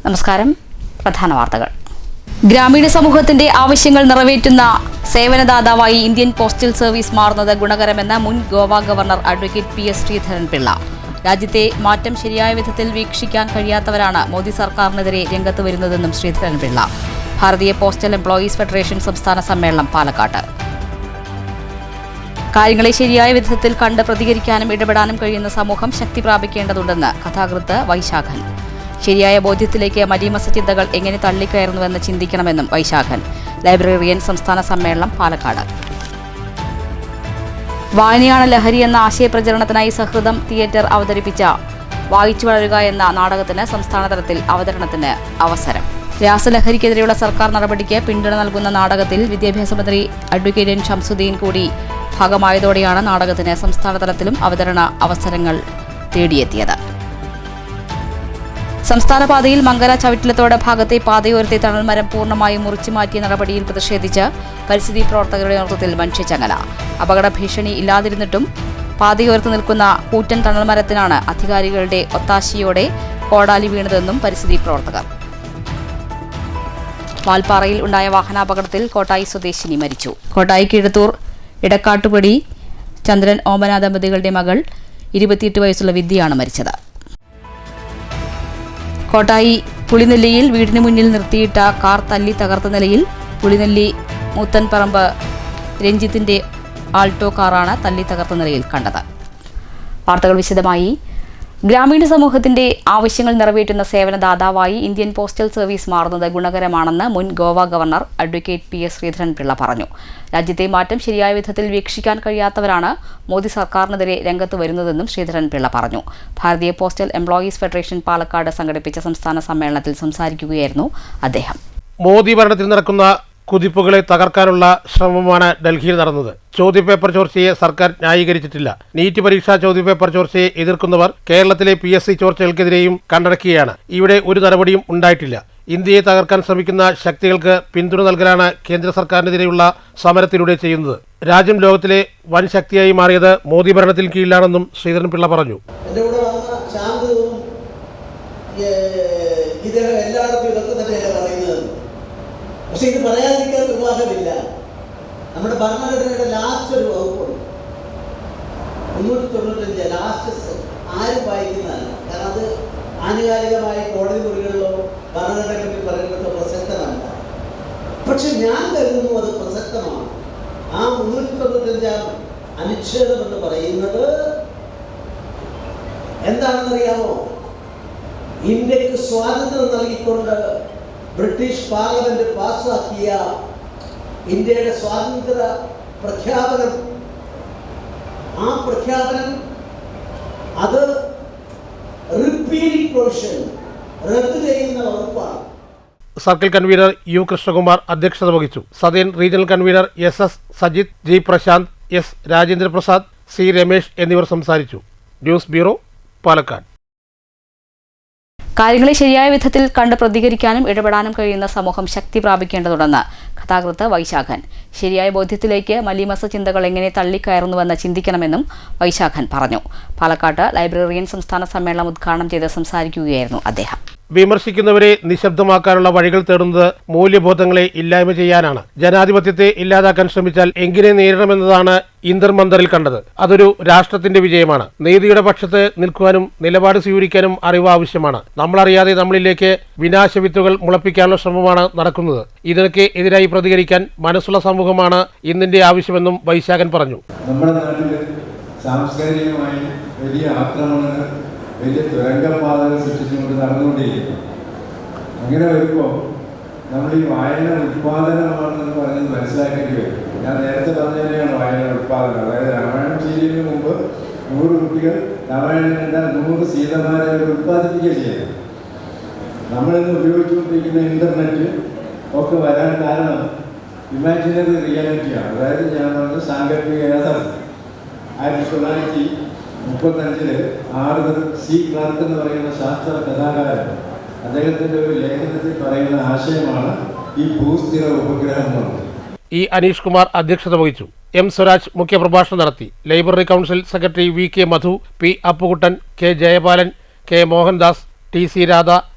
നമസ്കാരം. പ്രധാന വാർത്തകൾ. ഗ്രാമീണ സമൂഹത്തിന്റെ ആവശ്യങ്ങൾ നിറവേറ്റുന്ന സേവനദാതാവായി ഇന്ത്യൻ പോസ്റ്റൽ സർവീസ് മാറുന്നത് ഗുണകരമെന്ന് മുൻ Goa governor advocate PS Sreedharan Pillai. രാജ്യത്തെ മാറ്റം ശരിയായ വിധത്തിൽ വീക്ഷിക്കാൻ കഴിയാത്തവരാണ് മോദി സർക്കാരിനെതിരെ രംഗത്ത് വരുന്നതെന്നും ശ്രീധരൻപിള്ള. ഭാരതീയ പോസ്റ്റൽ എംപ്ലോയീസ് ഫെഡറേഷൻ സംസ്ഥാന സമ്മേളനം പാലക്കാട്ട്. കാര്യങ്ങളെ ശരിയായ വിധത്തിൽ കണ്ട് പ്രതികരിക്കാനും ഇടപെടാനും കഴിയുന്ന സമൂഹം ശക്തി പ്രാപിക്കേണ്ടതുണ്ടെന്ന് കഥാകൃത്ത് വൈശാഖൻ. ശരിയായ ബോധ്യത്തിലേക്ക് മലീമസ ചിന്തകൾ എങ്ങനെ തള്ളിക്കയറുന്നുവെന്ന് ചിന്തിക്കണമെന്നും വൈശാഖൻ. ലൈബ്രറിയൻ സംസ്ഥാന സമ്മേളനം പാലക്കാട്. വായനയാണ് ലഹരി എന്ന ആശയപ്രചരണത്തിനായി സഹൃദം തിയേറ്റർ അവതരിപ്പിച്ച വായിച്ചു വളരുക എന്ന നാടകത്തിന് സംസ്ഥാനതലത്തിൽ അവതരണത്തിന് അവസരം. രാസലഹരിക്കെതിരെയുള്ള സർക്കാർ നടപടിക്ക് പിന്തുണ നൽകുന്ന നാടകത്തിൽ വിദ്യാഭ്യാസ മന്ത്രി അഡ്വക്കേറ്റ് N. ഷംസുദ്ദീൻ കൂടി ഭാഗമായതോടെയാണ് നാടകത്തിന് സംസ്ഥാനതലത്തിലും അവതരണ അവസരങ്ങൾ തേടിയെത്തിയത്. സംസ്ഥാന പാതയിൽ മംഗല ചവിട്ടിലത്തോട് ഭാഗത്തെ പാതയോരത്തെ തണൽമരം പൂർണ്ണമായും മുറിച്ചു മാറ്റിയ നടപടിയിൽ പ്രതിഷേധിച്ച് പരിസ്ഥിതി പ്രവർത്തകരുടെ നേതൃത്വത്തിൽ മനുഷ്യച്ചങ്ങല. അപകട ഭീഷണി ഇല്ലാതിരുന്നിട്ടും പാതയോരത്ത് നിൽക്കുന്ന കൂറ്റൻ തണൽമരത്തിനാണ് അധികാരികളുടെ ഒത്താശയോടെ കോടാലി വീണതെന്നും പരിസ്ഥിതി പ്രവർത്തകർ. വാൽപ്പാറയിൽ ഉണ്ടായ വാഹനാപകടത്തിൽ കോട്ടായി സ്വദേശിനി മരിച്ചു. കോട്ടായി കീഴത്തൂർ ഇടക്കാട്ടുപടി ചന്ദ്രൻ ഓമന ദമ്പതികളുടെ മകൾ 28 വയസ്സുള്ള വിദ്യയാണ് മരിച്ചത്. കോട്ടായി പുളിനെല്ലിയിൽ വീടിന് മുന്നിൽ നിർത്തിയിട്ട കാർ തല്ലി തകർത്ത നിലയിൽ പുളിനെല്ലി മൂത്തൻപറമ്പ് രഞ്ജിത്തിന്റെ ആൾട്ടോ കാറാണ് തല്ലി തകർത്ത നിലയിൽ കണ്ടത്. വാർത്തകൾ വിശദമായി. ഗ്രാമീണ സമൂഹത്തിന്റെ ആവശ്യങ്ങൾ നിറവേറ്റുന്ന സേവനദാതാവായി ഇന്ത്യൻ പോസ്റ്റൽ സർവീസ് മാറുന്നത് ഗുണകരമാണെന്ന് മുൻ Goa governor advocate PS Sreedharan Pillai പറഞ്ഞു. രാജ്യത്തെ മാറ്റം ശരിയായ വിധത്തിൽ വീക്ഷിക്കാൻ കഴിയാത്തവരാണ് മോദി സർക്കാരിനെതിരെ രംഗത്ത് വരുന്നതെന്നും ശ്രീധരൻപിള്ള പറഞ്ഞു. ഭാരതീയ പോസ്റ്റൽ എംപ്ലോയീസ് ഫെഡറേഷൻ പാലക്കാട് സംഘടിപ്പിച്ച സംസ്ഥാന സമ്മേളനത്തിൽ സംസാരിക്കുകയായിരുന്നു അദ്ദേഹം. മോദി ഭരണത്തിൽ നടക്കുന്ന കുതിപ്പുകളെ തകർക്കാനുള്ള ശ്രമമാണ് ഡൽഹിയിൽ നടന്നത്. ചോദ്യപേപ്പർ ചോർച്ചയെ സർക്കാർ ന്യായീകരിച്ചിട്ടില്ല. നീറ്റ് പരീക്ഷാ ചോദ്യപേപ്പർ ചോർച്ചയെ എതിർക്കുന്നവർ കേരളത്തിലെ PSC ചോർച്ചകൾക്കെതിരെയും കണ്ടടക്കുകയാണ്. ഇവിടെ ഒരു നടപടിയും ഉണ്ടായിട്ടില്ല. ഇന്ത്യയെ തകർക്കാൻ ശ്രമിക്കുന്ന ശക്തികൾക്ക് പിന്തുണ നൽകലാണ് കേന്ദ്ര സർക്കാരിനെതിരെയുള്ള സമരത്തിലൂടെ ചെയ്യുന്നത്. രാജ്യം ലോകത്തിലെ വൻ ശക്തിയായി മാറിയത് മോദി ഭരണത്തിൽ കീഴിലാണെന്നും ശ്രീധരൻപിള്ള പറഞ്ഞു. പക്ഷെ ഇത് പറയാതിരിക്കാൻ നിർവാഹമില്ല. നമ്മുടെ ഭരണഘടനയുടെ ലാസ്റ്റ് ഒരു വകുപ്പുണ്ട്, 395 ലാസ്റ്റ്. ആരും വായിക്കുന്നതല്ല, കാരണം അത് ആനുകാലികമായി കോടതി മുറികളിലോ ഭരണഘടനയെ പറ്റി പറയുന്നത് പ്രസക്തമല്ല. പക്ഷെ ഞാൻ കരുതുന്നു അത് പ്രസക്തമാണ്. ആ 395 അനുച്ഛേദം എന്ന് പറയുന്നത് എന്താണെന്നറിയാമോ? ഇന്ത്യക്ക് സ്വാതന്ത്ര്യം നൽകിക്കൊണ്ട് ബ്രിട്ടീഷ് പാർലമെന്റ് പാസ്സാക്കിയ ഇന്ത്യയുടെ സ്വാതന്ത്ര്യ പ്രഖ്യാപനം, ആ പ്രഖ്യാപനം അത് റിപ്പീലിംഗ് പ്രൊവിഷൻ റദ്ദ് ചെയ്യുന്ന വകുപ്പാണ്. Circle convener U. കൃഷ്ണകുമാർ അധ്യക്ഷത വഹിച്ചു. Southern regional convener SS Sajith, G. Prashanth, S. Rajendraprasad, C. Ramesh എന്നിവർ സംസാരിച്ചു. News bureau, Palakkad. കാര്യങ്ങളെ ശരിയായ വിധത്തിൽ കണ്ട് പ്രതികരിക്കാനും ഇടപെടാനും കഴിയുന്ന സമൂഹം ശക്തി പ്രാപിക്കേണ്ടതുണ്ടെന്ന് കഥാകൃത്ത് വൈശാഖൻ. ശരിയായ ബോധ്യത്തിലേക്ക് മലീമസ ചിന്തകൾ എങ്ങനെ തള്ളിക്കയറുന്നുവെന്ന് ചിന്തിക്കണമെന്നും വൈശാഖൻ പറഞ്ഞു. പാലക്കാട്ട് ലൈബ്രറിയൻ സംസ്ഥാന സമ്മേളനം ഉദ്ഘാടനം ചെയ്ത് സംസാരിക്കുകയായിരുന്നു അദ്ദേഹം. വിമർശിക്കുന്നവരെ നിശബ്ദമാക്കാനുള്ള വഴികൾ തേടുന്നത് മൂല്യബോധങ്ങളെ ഇല്ലായ്മ ചെയ്യാനാണ്. ജനാധിപത്യത്തെ ഇല്ലാതാക്കാൻ ശ്രമിച്ചാൽ എങ്ങനെ നേരിടണമെന്നതാണ് ഇന്ദർ മന്ദറിൽ കണ്ടത്. അതൊരു രാഷ്ട്രത്തിന്റെ വിജയമാണ്. നീതിയുടെ പക്ഷത്ത് നിൽക്കുവാനും നിലപാട് സ്വീകരിക്കാനും അറിവ് ആവശ്യമാണ്. നമ്മളറിയാതെ നമ്മളിലേക്ക് വിനാശവിത്തുകൾ മുളപ്പിക്കാനുള്ള ശ്രമമാണ് നടക്കുന്നത്. ഇതിനൊക്കെ എതിരായി പ്രതികരിക്കാൻ മനസ്സുള്ള സമൂഹമാണ് ഇന്നിന്റെ ആവശ്യമെന്നും വൈശാഖൻ പറഞ്ഞു. നമ്മുടെ നാട്ടിൽ സാംസ്കാരികമായി വലിയ ആക്രമണങ്ങൾ, വലിയ തുരങ്കപാതകൾ സൃഷ്ടിച്ചുകൊണ്ട് നടന്നുകൊണ്ടിരിക്കുന്നു. അങ്ങനെ വരുമ്പോൾ നമ്മൾ ഈ വായന ഉത്പാദനമാണെന്ന് പറഞ്ഞത് മനസ്സിലാക്കേണ്ടി വരും. ഞാൻ നേരത്തെ പറഞ്ഞ തന്നെയാണ് വായന ഉത്പാദനം. അതായത് രാമായണം സീരിയലിന് മുമ്പ് 100 കുട്ടികൾ രാമായണം കണ്ടാൽ 100 സീതമാരെ ഉത്പാദിപ്പിക്കുക ചെയ്യുന്നത്. നമ്മളിന്ന് ഉപയോഗിച്ചുകൊണ്ടിരിക്കുന്ന ഇൻ്റർനെറ്റ് ഒക്കെ വരാൻ കാരണം ഇമാജിനറി റിയാലിറ്റിയാണ്. അതായത് ഞാൻ പറഞ്ഞത് സാങ്കല്പിക യാഥാർത്ഥ്യം. 1935 ആർതർ C. ക്ലാർക്ക് എന്ന് പറയുന്ന ശാസ്ത്ര കഥാകാരൻ അദ്ദേഹത്തിൻ്റെ ഒരു ലേഖനത്തിൽ പറയുന്ന ആശയമാണ് ഈ ഭൂസ്ഥിര ഉപഗ്രഹം എന്നുള്ളത്. E. അനീഷ് കുമാർ അധ്യക്ഷത വഹിച്ചു. M. സ്വരാജ് മുഖ്യപ്രഭാഷണം നടത്തി. Library council secretary VK Madhu, P. Appukuttan, K. Jayapalan, K. Mohandas, TC Radha,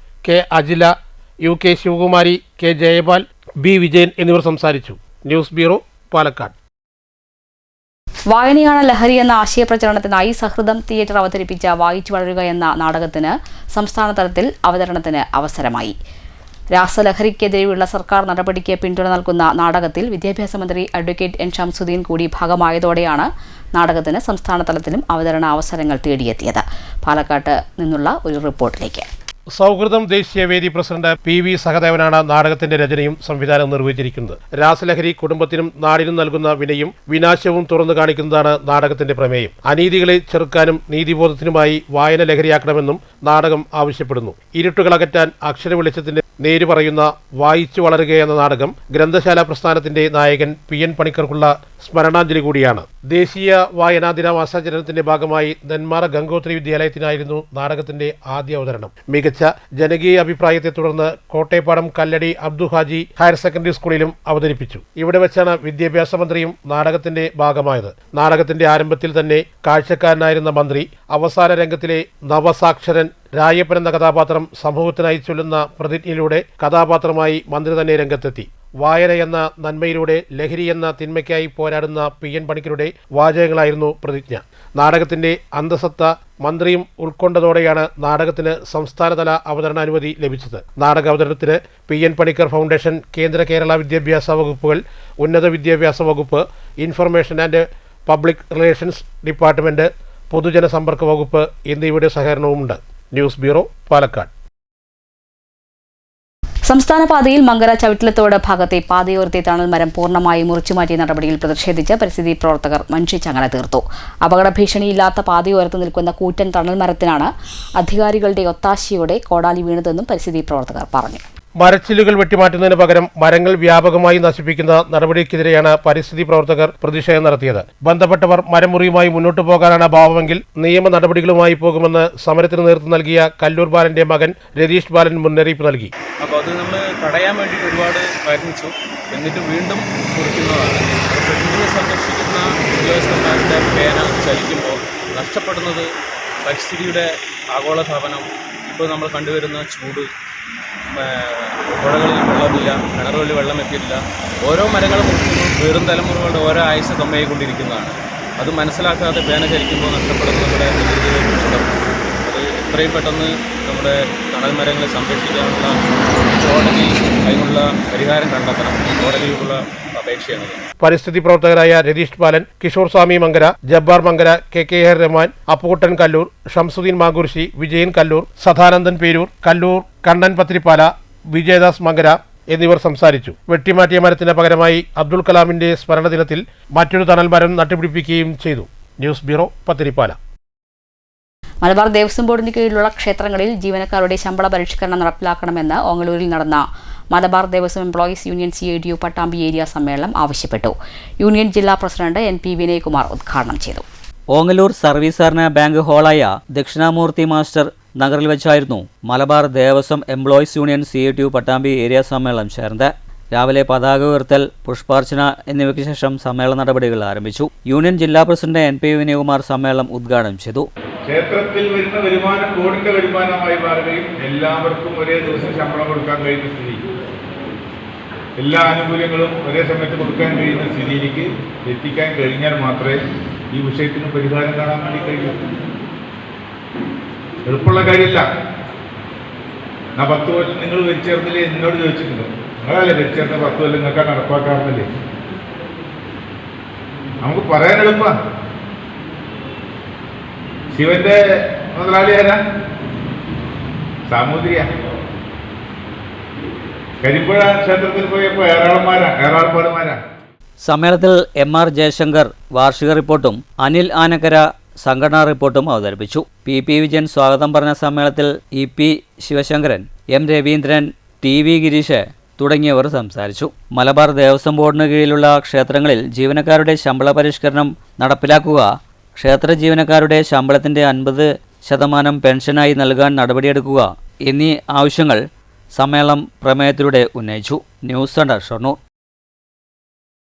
K Ajila, U K Sivakumari, K Jayapal, B Vijayan എന്നിവർ സംസാരിച്ചു. News bureau, Palakkad. വായനയാണ് ലഹരി എന്ന ആശയപ്രചരണത്തിനായി സഹൃദം തിയേറ്റർ അവതരിപ്പിച്ച വായിച്ചു വളരുക എന്ന നാടകത്തിന് സംസ്ഥാന തലത്തിൽ അവതരണത്തിന് അവസരമായി. രാസലഹരിക്കെതിരെയുള്ള സർക്കാർ നടപടിക്ക് പിന്തുണ നൽകുന്ന നാടകത്തിൽ വിദ്യാഭ്യാസ മന്ത്രി അഡ്വക്കേറ്റ് എൻ ഷംസുദ്ദീൻ കൂടി ഭാഗമായതോടെയാണ് നാടകത്തിന് സംസ്ഥാന തലത്തിലും അവതരണ അവസരങ്ങൾ തേടിയെത്തിയത്. പാലക്കാട്ട് നിന്നുള്ള ഒരു റിപ്പോർട്ടിലേക്ക്. സൗഹൃദം ദേശീയവേദി പ്രസിഡന്റ് PV സഹദേവനാണ് നാടകത്തിന്റെ രചനയും സംവിധാനവും നിർവഹിച്ചിരിക്കുന്നത്. രാസലഹരി കുടുംബത്തിനും നാടിനും നൽകുന്ന വിനയും വിനാശവും തുറന്നു കാണിക്കുന്നതാണ് നാടകത്തിന്റെ പ്രമേയം. അനീതികളെ ചെറുക്കാനും നീതിബോധത്തിനുമായി വായന ലഹരിയാക്കണമെന്നും നാടകം ആവശ്യപ്പെടുന്നു. ഇരുട്ടുകളകറ്റാൻ അക്ഷര വെളിച്ചത്തിന്റെ നേര് പറയുന്ന വായിച്ചു വളരുക എന്ന നാടകം ഗ്രന്ഥശാല പ്രസ്ഥാനത്തിന്റെ നായകൻ PN പണിക്കർക്കുള്ള സ്മരണാഞ്ജലി കൂടിയാണ്. ദേശീയ വായനാ ദിനാചരണത്തിന്റെ ഭാഗമായി നെന്മാറ ഗംഗോത്രി വിദ്യാലയത്തിനായിരുന്നു നാടകത്തിന്റെ ആദ്യ അവതരണം. മികച്ച ജനകീയ അഭിപ്രായത്തെ തുടർന്ന് കോട്ടയപ്പാടം കല്ലടി അബ്ദു ഹാജി ഹയർ സെക്കൻഡറി സ്കൂളിലും അവതരിപ്പിച്ചു. ഇവിടെ വെച്ചാണ് വിദ്യാഭ്യാസ മന്ത്രിയും നാടകത്തിന്റെ ഭാഗമായത്. നാടകത്തിന്റെ ആരംഭത്തിൽ തന്നെ കാഴ്ചക്കാരനായിരുന്ന മന്ത്രി അവസാന രംഗത്തിലെ നവസാക്ഷരൻ രായപ്പൻ എന്ന കഥാപാത്രം സമൂഹത്തിനായി ചൊല്ലുന്ന പ്രതിജ്ഞയിലൂടെ കഥാപാത്രമായി മന്ത്രി തന്നെ രംഗത്തെത്തി. വായന എന്ന നന്മയിലൂടെ ലഹരി എന്ന തിന്മയ്ക്കായി പോരാടുന്ന PN പണിക്കരുടെ വാചകങ്ങളായിരുന്നു പ്രതിജ്ഞ. നാടകത്തിന്റെ അന്തസത്ത മന്ത്രിയും ഉൾക്കൊണ്ടതോടെയാണ് നാടകത്തിന് സംസ്ഥാനതല അവതരണാനുമതി ലഭിച്ചത്. നാടക അവതരണത്തിന് PN പണിക്കർ ഫൗണ്ടേഷൻ, കേന്ദ്ര കേരള വിദ്യാഭ്യാസ വകുപ്പുകൾ, ഉന്നത വിദ്യാഭ്യാസ വകുപ്പ്, information and public relations department, പൊതുജന സമ്പർക്ക വകുപ്പ് എന്നിവയുടെ സഹകരണവുമുണ്ട്. News bureau, Palakkad. സംസ്ഥാന പാതയിൽ മങ്കര ചവിട്ടിലത്തോട് ഭാഗത്തെ പാതയോരത്തെ തണൽ മരം പൂർണ്ണമായി മുറിച്ചുമാറ്റിയ നടപടിയിൽ പ്രതിഷേധിച്ച് പരിസ്ഥിതി പ്രവർത്തകർ മനുഷ്യച്ചങ്ങല തീർത്തു. അപകട ഭീഷണിയില്ലാത്ത പാതയോരത്ത് നിൽക്കുന്ന കൂറ്റൻ തണൽ മരത്തിനാണ് അധികാരികളുടെ ഒത്താശയോടെ കോടാലി വീണതെന്നും പരിസ്ഥിതി പ്രവർത്തകർ പറഞ്ഞു. മരച്ചില്ലുകൾ വെട്ടിമാറ്റുന്നതിന് പകരം മരങ്ങൾ വ്യാപകമായി നശിപ്പിക്കുന്ന നടപടിക്കെതിരെയാണ് പരിസ്ഥിതി പ്രവർത്തകർ പ്രതിഷേധം നടത്തിയത്. ബന്ധപ്പെട്ടവർ മരമുറിയുമായി മുന്നോട്ടു പോകാനാണ് ഭാവമെങ്കിൽ നിയമ നടപടികളുമായി പോകുമെന്ന് സമരത്തിന് നേതൃത്വം നൽകിയ കല്ലൂർ ബാലന്റെ മകൻ രതീഷ് ബാലൻ മുന്നറിയിപ്പ് നൽകി. അപ്പോൾ അത് നമ്മൾ തടയാൻ വേണ്ടിയിട്ട് ഒരുപാട് പ്രയത്നിച്ചു. എന്നിട്ട് വീണ്ടും കുറിക്കുന്നതാണ്. പ്രകൃതിയെ സംരക്ഷിക്കുന്ന ഉദ്യോഗസ്ഥന്മാരുടെ പേന ചലിക്കുമ്പോൾ നഷ്ടപ്പെടുന്നത് പരിസ്ഥിതിയുടെ ആഗോളതാപനം. ഇപ്പോൾ നമ്മൾ കണ്ടുവരുന്ന ചൂട്, പുഴകളിൽ വെള്ളമില്ല, കിണറുകളിൽ വെള്ളം എത്തിയില്ല. ഓരോ മരങ്ങളും മുറിക്കുമ്പോൾ വെറും തലമുറകളുടെ ഓരോ ആയുസ് കമ്മിയായിക്കൊണ്ടിരിക്കുന്നതാണ്. അത് മനസ്സിലാക്കാതെ പേന ചലിക്കുമ്പോൾ നഷ്ടപ്പെടുന്ന നമ്മുടെ പ്രകൃതിയുടെ അത് എത്രയും പെട്ടെന്ന് നമ്മുടെ തണൽ മരങ്ങളെ സംരക്ഷിക്കാനുള്ള കോടതി അതിനുള്ള പരിഹാരം കണ്ടെത്തണം. കോടതിയോടുള്ള അപേക്ഷയാണ്. പരിസ്ഥിതി പ്രവർത്തകരായ രതീഷ് ബാലൻ, കിഷോർ സ്വാമി മങ്കര, ജബ്ബാർ മങ്കര, KK റഹ്മാൻ, അപ്പുകുട്ടൻ കല്ലൂർ, ഷംസുദ്ദീൻ മാങ്കുരിശി, വിജയൻ കല്ലൂർ, സദാനന്ദൻ പേരൂർ, കല്ലൂർ കണ്ണൻ പത്രിപ്പാല, വിജയദാസ് മങ്കര എന്നിവർ സംസാരിച്ചു. വെട്ടിമാറ്റിയ മരത്തിന് പകരമായി അബ്ദുൽ കലാമിന്റെ സ്മരണ ദിനത്തിൽ മറ്റൊരു തണൽ മരം നട്ടുപിടിപ്പിക്കുകയും ചെയ്തു. News bureau, Pathirippala. മലബാർ ദേവസ്വം ബോർഡിന് കീഴിലുള്ള ക്ഷേത്രങ്ങളിൽ ജീവനക്കാരുടെ ശമ്പള പരിഷ്കരണം നടപ്പിലാക്കണമെന്ന് ഓങ്ങല്ലൂരിൽ നടന്ന Malabar Devaswom employees union CITU Pattambi area സമ്മേളനം ആവശ്യപ്പെട്ടു. യൂണിയൻ ജില്ലാ പ്രസിഡന്റ് NP വിനയ്കുമാർ ഉദ്ഘാടനം ചെയ്തു. ഓങ്ങല്ലൂർ സർവീസ് സഹകരണ ബാങ്ക് ഹാളായ ദക്ഷിണാമൂർത്തി മാസ്റ്റർ നഗറിൽ വെച്ചായിരുന്നു Malabar Devaswom employees union CITU Pattambi area സമ്മേളനം ചേർന്നത്. രാവിലെ പതാക ഉയർത്തൽ, പുഷ്പാർച്ചന എന്നിവയ്ക്ക് ശേഷം സമ്മേളന നടപടികൾ ആരംഭിച്ചു. യൂണിയൻ ജില്ലാ പ്രസിഡന്റ് NP വിനയകുമാർ സമ്മേളനം ഉദ്ഘാടനം ചെയ്തു. ക്ഷേത്രത്തിൽ വരുന്ന വരുമാനം ബോർഡിന്റെ വരുമാനമായി മാറുകയും എല്ലാവർക്കും ഒരേ ദിവസം ശമ്പളം കൊടുക്കാൻ കഴിയുന്ന സ്ഥിതി, എല്ലാ ആനുകൂല്യങ്ങളും ഒരേ സമയത്ത് കൊടുക്കാൻ കഴിയുന്ന സ്ഥിതിയിലേക്ക് എത്തിക്കാൻ കഴിഞ്ഞാൽ മാത്രമേ ഈ വിഷയത്തിന് പരിഹാരം കാണാൻ വേണ്ടി കഴിയൂ. എളുപ്പമുള്ള കാര്യമില്ല. 10 കൊല്ലം നിങ്ങൾ വെച്ചേർന്നില്ലേ എന്നോട് ചോദിച്ചിട്ടുണ്ടോ? നിങ്ങളല്ലേ വെച്ചേർന്ന 10 കൊല്ലം നിങ്ങൾക്ക് നടപ്പാക്കാറുന്നില്ലേ? നമുക്ക് പറയാൻ എളുപ്പമാണ്. ശിവന്റെ മുതലാളി ആരാ? സാമൂതിരിയ. കരിമ്പുഴ ക്ഷേത്രത്തിൽ പോയപ്പോൾ ഏറാളന്മാരാ. സമ്മേളനത്തിൽ MR ജയശങ്കർ വാർഷിക റിപ്പോർട്ടും അനിൽ ആനക്കര സംഘടനാ റിപ്പോർട്ടും അവതരിപ്പിച്ചു. PP വിജയൻ സ്വാഗതം പറഞ്ഞ സമ്മേളനത്തിൽ EP Sivasankaran, M Raveendran, TV Girish തുടങ്ങിയവർ സംസാരിച്ചു. മലബാർ ദേവസ്വം ബോർഡിന് കീഴിലുള്ള ക്ഷേത്രങ്ങളിൽ ജീവനക്കാരുടെ ശമ്പള പരിഷ്കരണം നടപ്പിലാക്കുക, ക്ഷേത്ര ജീവനക്കാരുടെ ശമ്പളത്തിൻ്റെ 50% പെൻഷനായി നൽകാൻ നടപടിയെടുക്കുക എന്നീ ആവശ്യങ്ങൾ സമ്മേളനം പ്രമേയത്തിലൂടെ ഉന്നയിച്ചു. News centre, Shoranur.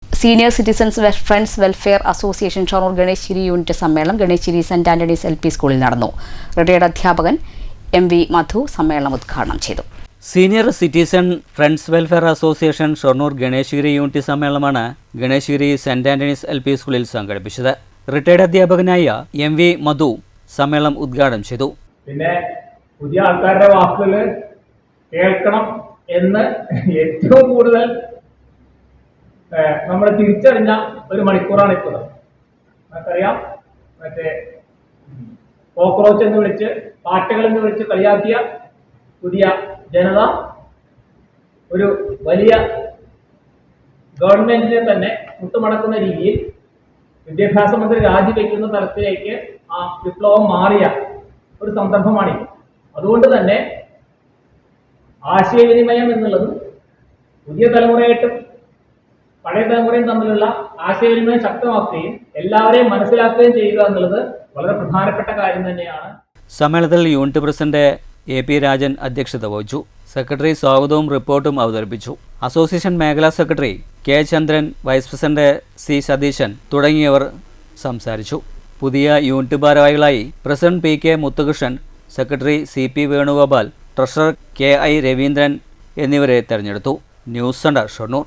Senior citizens friends welfare association Shoranur Ganesheri unit സമ്മേളനം ഗണേശ്ശേരി സെന്റ് ആന്റണീസ് LP സ്കൂളിൽ നടന്നു. റിട്ടയർഡ് അധ്യാപകൻ MV മധു സമ്മേളനം ഉദ്ഘാടനം ചെയ്തു. Senior citizen friends welfare association Shoranur Ganeshagiri unit സമ്മേളനമാണ് ഗണേശഗിരി സെന്റ് ആന്റണീസ് LP സ്കൂളിൽ സംഘടിപ്പിച്ചത്. റിട്ടയർഡ് അധ്യാപകനായ MV മധു സമ്മേളനം ഉദ്ഘാടനം ചെയ്തു. പിന്നെ പുതിയ ആൾക്കാരുടെ വാക്കുകൾ കേൾക്കണം എന്ന് ഏറ്റവും കൂടുതൽ നമ്മൾ തിരിച്ചറിഞ്ഞ ഒരു മണിക്കൂറാണ് ഇപ്പോൾ. നമുക്കറിയാം, മറ്റേ കോക്രോച്ച് എന്ന് വിളിച്ച് പാട്ടുകൾ എന്ന് വിളിച്ച് കളിയാക്കിയ പുതിയ ജനത ഒരു വലിയ ഗവൺമെന്റിനെ തന്നെ മുട്ടുമടക്കുന്ന രീതിയിൽ വിദ്യാഭ്യാസ മന്ത്രി രാജിവെക്കുന്ന തലത്തിലേക്ക് ആ വിപ്ലവം മാറിയ ഒരു സന്ദർഭമാണിത്. അതുകൊണ്ട് തന്നെ ആശയവിനിമയം എന്നുള്ളത് പുതിയ തലമുറയായിട്ടും പഴയ തലമുറയും തമ്മിലുള്ള ആശയവിനിമയം ശക്തമാക്കുകയും എല്ലാവരെയും മനസ്സിലാക്കുകയും ചെയ്യുക എന്നുള്ളത് വളരെ പ്രധാനപ്പെട്ട കാര്യം തന്നെയാണ്. സമ്മേളനത്തിൽ യൂണിറ്റ് പ്രസിഡന്റ് AP രാജൻ അധ്യക്ഷത വഹിച്ചു. സെക്രട്ടറി സ്വാഗതവും റിപ്പോർട്ടും അവതരിപ്പിച്ചു. അസോസിയേഷൻ മേഖലാ secretary K Chandran, vice president C Satheesan തുടങ്ങിയവർ സംസാരിച്ചു. പുതിയ യൂണിറ്റ് ഭാരവാഹികളായി president PK Muthukrishnan, secretary CP Venugopal, treasurer KI Raveendran എന്നിവരെ തെരഞ്ഞെടുത്തു. News centre Shoranur.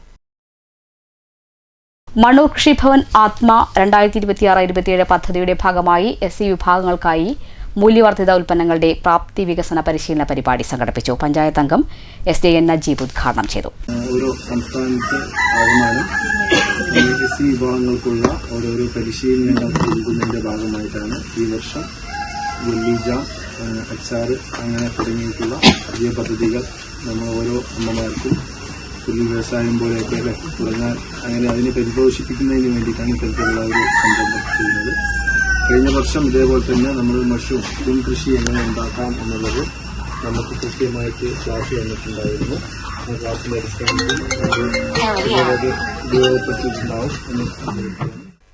Mannur Krishibhavan ATMA 2026-27 പദ്ധതിയുടെ ഭാഗമായി SC വിഭാഗങ്ങൾക്കായി മൂല്യവർദ്ധിത ഉൽപ്പന്നങ്ങളുടെ പ്രാപ്തി വികസന പരിശീലന പരിപാടി സംഘടിപ്പിച്ചു. പഞ്ചായത്ത് അംഗം SJN നജീബ് ഉദ്ഘാടനം ചെയ്തു. ഓരോ സംസ്ഥാനത്ത് ആകുമാനം SC വിഭാഗങ്ങൾക്കുള്ള ഓരോരോ പരിശീലനങ്ങൾ നൽകുന്നതിൻ്റെ ഭാഗമായിട്ടാണ് ഈ വർഷം ജാം, അച്ചാർ അങ്ങനെ തുടങ്ങിയിട്ടുള്ള പുതിയ പദ്ധതികൾ നമ്മൾ ഓരോ അമ്മമാർക്കും പുതിയ വ്യവസായം പോലെയൊക്കെ തുടങ്ങാൻ അങ്ങനെ അതിനെ പരിപോഷിപ്പിക്കുന്നതിന് വേണ്ടിയിട്ടാണ് ഇത്തരത്തിലുള്ള ഒരു സംരംഭം ചെയ്യുന്നത്. കഴിഞ്ഞ വർഷം ഇതേപോലെ തന്നെ നമ്മൾ മഷ്റൂം കൃഷി എങ്ങനെ ഉണ്ടാക്കാം എന്നുള്ളത് നമുക്ക് കൃത്യമായിട്ട് ക്ലാസ് വന്നിട്ടുണ്ടായിരുന്നു. ആ ക്ലാസ്സിൻ്റെ അടിസ്ഥാനത്തിൽ ഉപയോഗപ്പെടുത്തിയിട്ടുണ്ടാവും എന്ന്.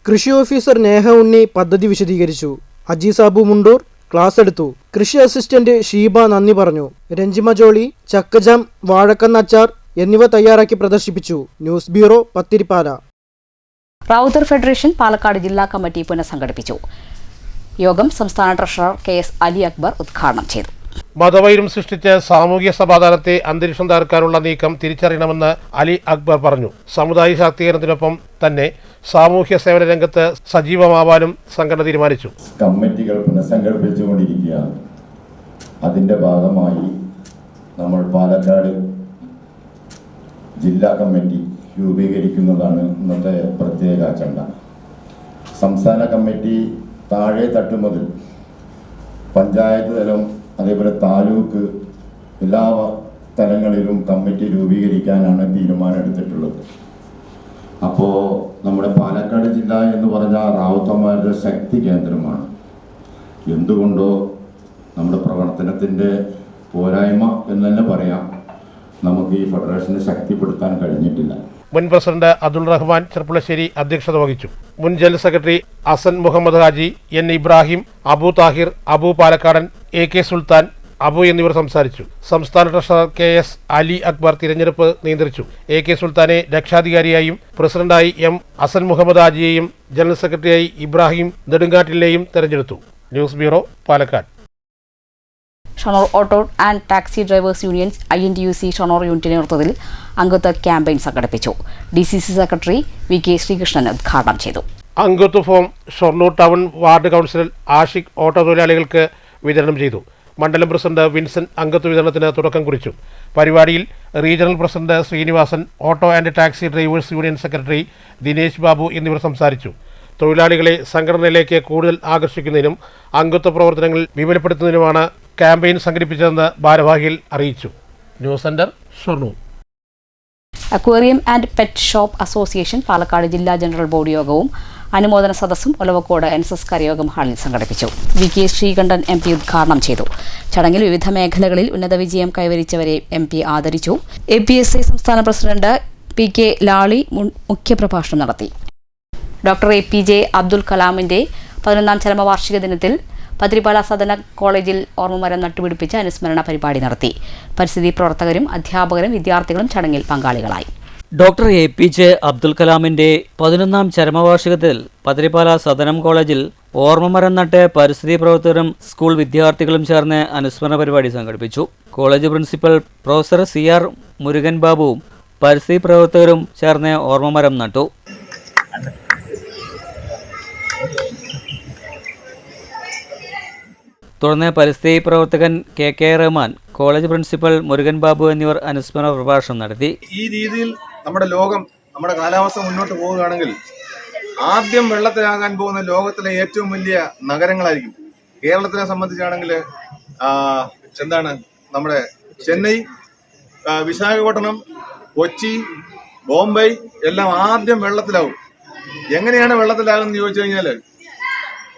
കൃഷി ഓഫീസർ നേഹ ഉണ്ണി പദ്ധതി വിശദീകരിച്ചു. അജീസാബു മുണ്ടൂർ ക്ലാസ് എടുത്തു. കൃഷി അസിസ്റ്റന്റ് ഷീബ നന്ദി പറഞ്ഞു. രഞ്ജിമ ജോളി ചക്കജാം, വാഴക്കന്ന അച്ചാർ എന്നിവ തയ്യാറാക്കി പ്രദർശിപ്പിച്ചു. News bureau, Pathirippala. Rowther federation Palakkad ജില്ലാ കമ്മിറ്റി പുനഃസംഘടിപ്പിച്ചു. യോഗം സംസ്ഥാന ട്രഷറർ KS അലി അക്ബർ ഉദ്ഘാടനം ചെയ്തു. മതവൈരം സൃഷ്ടിച്ച് സാമൂഹ്യ സമാധാനത്തെ അന്തരീക്ഷം തകർക്കാനുള്ള നീക്കം തിരിച്ചറിയണമെന്ന് അലി അക്ബർ പറഞ്ഞു. സമുദായ ശാക്തീകരണത്തിനൊപ്പം തന്നെ സാമൂഹ്യ സേവന രംഗത്ത് സജീവമാവാനും സംഘടന തീരുമാനിച്ചു. കമ്മിറ്റികൾ പുനഃസംഘടിപ്പിച്ചുകൊണ്ടിരിക്കുകയാണ്. അതിൻ്റെ ഭാഗമായി നമ്മൾ പാലക്കാട് ജില്ലാ കമ്മിറ്റി രൂപീകരിക്കുന്നതാണ് ഇന്നത്തെ പ്രത്യേക അജണ്ട. സംസ്ഥാന കമ്മിറ്റി താഴെ തട്ട് മുതൽ പഞ്ചായത്ത് തലം, അതേപോലെ താലൂക്ക്, എല്ലാ തലങ്ങളിലും കമ്മിറ്റി രൂപീകരിക്കാനാണ് തീരുമാനമെടുത്തിട്ടുള്ളത്. അപ്പോൾ നമ്മുടെ പാലക്കാട് ജില്ല എന്ന് പറഞ്ഞാൽ റാവുത്തന്മാരുടെ ശക്തി കേന്ദ്രമാണ്. എന്തുകൊണ്ടോ നമ്മുടെ പ്രവർത്തനത്തിൻ്റെ പോരായ്മ എന്ന് തന്നെ പറയാം, നമുക്ക് ഈ ഫെഡറേഷനെ ശക്തിപ്പെടുത്താൻ കഴിഞ്ഞിട്ടില്ല. മുൻ പ്രസിഡന്റ് അബ്ദുൾ റഹ്മാൻ ചെർപ്പുളശ്ശേരി അധ്യക്ഷത വഹിച്ചു. മുൻ general secretary Hasan Muhammad Haji, N Ibrahim, Abu Thahir, Abu Palakkadan, AK സുൽത്താൻ, അബു എന്നിവർ സംസാരിച്ചു. സംസ്ഥാന ട്രഷറർ KS അലി അക്ബർ തിരഞ്ഞെടുപ്പ് നിയന്ത്രിച്ചു. AK സുൽത്താനെ രക്ഷാധികാരിയായും പ്രസിഡന്റായി M ഹസൻ മുഹമ്മദ് ഹാജിയെയും ജനറൽ സെക്രട്ടറിയായി ഇബ്രാഹിം നെടുങ്കാട്ടിലെയും തെരഞ്ഞെടുത്തു. News bureau, Palakkad. Shoranur auto and taxi drivers unions INTUC Shoranur യൂണിറ്റിന്റെ നേതൃത്വത്തിൽ അംഗത്വ ക്യാമ്പയിൻ സംഘടിപ്പിച്ചു. DCC സെക്രട്ടറി VK ശ്രീകൃഷ്ണൻ ഉദ്ഘാടനം ചെയ്തു. അംഗത്വ form Shoranur town ward councillor Ashiq auto തൊഴിലാളികൾക്ക് വിതരണം ചെയ്തു. മണ്ഡലം പ്രസിഡന്റ് വിൻസെന്റ് അംഗത്വ വിതരണത്തിന് തുടക്കം കുറിച്ചു. പരിപാടിയിൽ regional president Srinivasan, auto and taxi drivers union secretary Dinesh Babu എന്നിവർ സംസാരിച്ചു. തൊഴിലാളികളെ സംഘടനയിലേക്ക് കൂടുതൽ ആകർഷിക്കുന്നതിനും അംഗത്വ പ്രവർത്തനങ്ങൾ വിപുലപ്പെടുത്തുന്നതിനുമാണ് ക്യാമ്പയിൻ സംഘടിപ്പിച്ചതെന്ന് ഭാരവാഹികൾ അറിയിച്ചു. News centre Shoranur. Aquarium and pet shop association Palakkad ജില്ലാ ജനറൽ ബോഡി യോഗവും അനുമോദന സദസ്സും ഒലവക്കോട് NSS കരയോഗം ഹാളിൽ സംഘടിപ്പിച്ചു. VK ശ്രീകണ്ഠൻ MP ഉദ്ഘാടനം ചെയ്തു. ചടങ്ങിൽ വിവിധ മേഖലകളിൽ ഉന്നത വിജയം കൈവരിച്ചവരെ MP ആദരിച്ചു. APSA സംസ്ഥാന പ്രസിഡന്റ് PK ലാളി മുഖ്യപ്രഭാഷണം നടത്തി. ഡോക്ടർ APJ അബ്ദുൽ കലാമിന്റെ 11ാം ചരമവാർഷിക ദിനത്തിൽ പതിരിപ്പാല സദന കോളേജിൽ ഓർമ്മമരം നട്ടുപിടിപ്പിച്ച് അനുസ്മരണ പരിപാടി നടത്തി. പരിസ്ഥിതി പ്രവർത്തകരും അധ്യാപകരും വിദ്യാർത്ഥികളും ചടങ്ങിൽ പങ്കാളികളായി. ഡോക്ടർ APJ അബ്ദുൽ കലാമിന്റെ 11ാം ചരമവാർഷികത്തിൽ പത്തിരിപ്പാല സദനം കോളേജിൽ ഓർമ്മമരം നട്ട് പരിസ്ഥിതി പ്രവർത്തകരും സ്കൂൾ വിദ്യാർത്ഥികളും ചേർന്ന് അനുസ്മരണ പരിപാടി സംഘടിപ്പിച്ചു. College principal professor CR Murugan ബാബുവും പരിസ്ഥിതി പ്രവർത്തകരും ചേർന്ന് ഓർമ്മമരം നട്ടു. തുടർന്ന് പരിസ്ഥിതി പ്രവർത്തകൻ KK Rahman, college principal Murugan Babu എന്നിവർ അനുസ്മരണ പ്രഭാഷണം നടത്തി. ഈ രീതിയിൽ നമ്മുടെ ലോകം, നമ്മുടെ കാലാവസ്ഥ മുന്നോട്ട് പോവുകയാണെങ്കിൽ ആദ്യം വെള്ളത്തിലാകാൻ പോകുന്ന ലോകത്തിലെ ഏറ്റവും വലിയ നഗരങ്ങളായിരിക്കും. കേരളത്തിനെ സംബന്ധിച്ചാണെങ്കിൽ നമ്മുടെ ചെന്നൈ, വിശാഖപട്ടണം, കൊച്ചി, ബോംബെ എല്ലാം ആദ്യം വെള്ളത്തിലാവും. എങ്ങനെയാണ് വെള്ളത്തിലാകുന്നത് ചോദിച്ചു കഴിഞ്ഞാൽ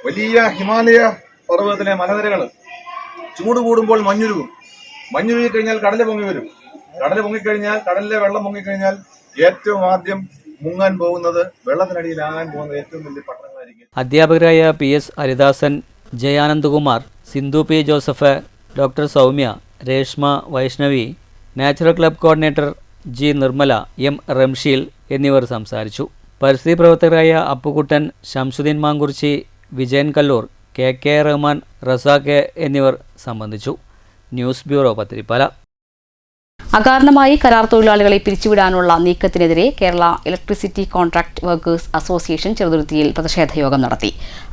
വലിയ ഹിമാലയ പർവ്വതത്തിലെ മലനിരകൾ ചൂട് കൂടുമ്പോൾ മഞ്ഞുരുകി കഴിഞ്ഞാൽ കടല് പൊങ്ങി വരും. കടല് പൊങ്ങിക്കഴിഞ്ഞാൽ, കടലിലെ വെള്ളം പൊങ്ങിക്കഴിഞ്ഞാൽ ഏറ്റവും ആദ്യം മുങ്ങാൻ പോകുന്നത്, വെള്ളത്തിനടിയിലാകാൻ പോകുന്നത് ഏറ്റവും വലിയ പട്ടണങ്ങളായിരിക്കും. അധ്യാപകരായ PS Haridasan, Jayanandakumar, Sindhu P Joseph, doctor Soumya, Reshma, Vaishnavi, natural club coordinator G Nirmala, M Ramsheel എന്നിവർ സംസാരിച്ചു. പരിസ്ഥിതി പ്രവർത്തകരായ അപ്പുകുട്ടൻ, ശംസുദ്ദീൻ മാങ്കുറിച്ചി, വിജയൻ കല്ലൂർ, KK റഹ്മാൻ, റസാഖ് എന്നിവർ സംബന്ധിച്ചു. News bureau, Pathirippala. അകാരണമായി കരാർ തൊഴിലാളികളെ പിരിച്ചുവിടാനുള്ള നീക്കത്തിനെതിരെ Kerala electricity contract workers association ചെറുതുരുത്തിയിൽ പ്രതിഷേധ യോഗം നടത്തി.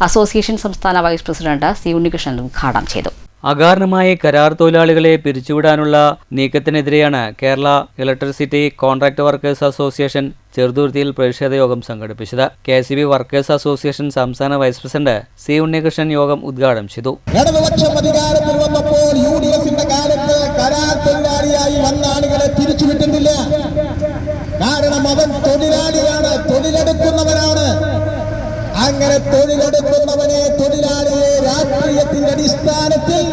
അസോസിയേഷൻ സംസ്ഥാന വൈസ് പ്രസിഡന്റ് C ഉണ്ണികൃഷ്ണൻ ഉദ്ഘാടനം ചെയ്തു. അകാരണമായി കരാർ തൊഴിലാളികളെ പിരിച്ചുവിടാനുള്ള നീക്കത്തിനെതിരെയാണ് Kerala electricity contract workers association ചെറുതുരുത്തിയിൽ പ്രതിഷേധ യോഗം സംഘടിപ്പിച്ചത്. KCB വർക്കേഴ്സ് അസോസിയേഷൻ സംസ്ഥാന വൈസ് പ്രസിഡന്റ് C ഉണ്ണികൃഷ്ണൻ യോഗം ഉദ്ഘാടനം ചെയ്തു. ഇടതുപക്ഷം അധികാരത്തിൽ വന്നപ്പോൾ UDFന്റെ കാലത്ത് കരാർ തൊഴിലാളിയായി വന്ന ആളുകളെ പിരിച്ചുവിട്ടുന്നില്ല. കാരണം അവൻ തൊഴിലാളിയാണ്, തൊഴിലെടുക്കുന്നവനാണ്. അങ്ങനെ തൊഴിലെടുക്കുന്നവനെ, തൊഴിലാളിയെ രാഷ്ട്രീയത്തിന്റെ അടിസ്ഥാനത്തിൽ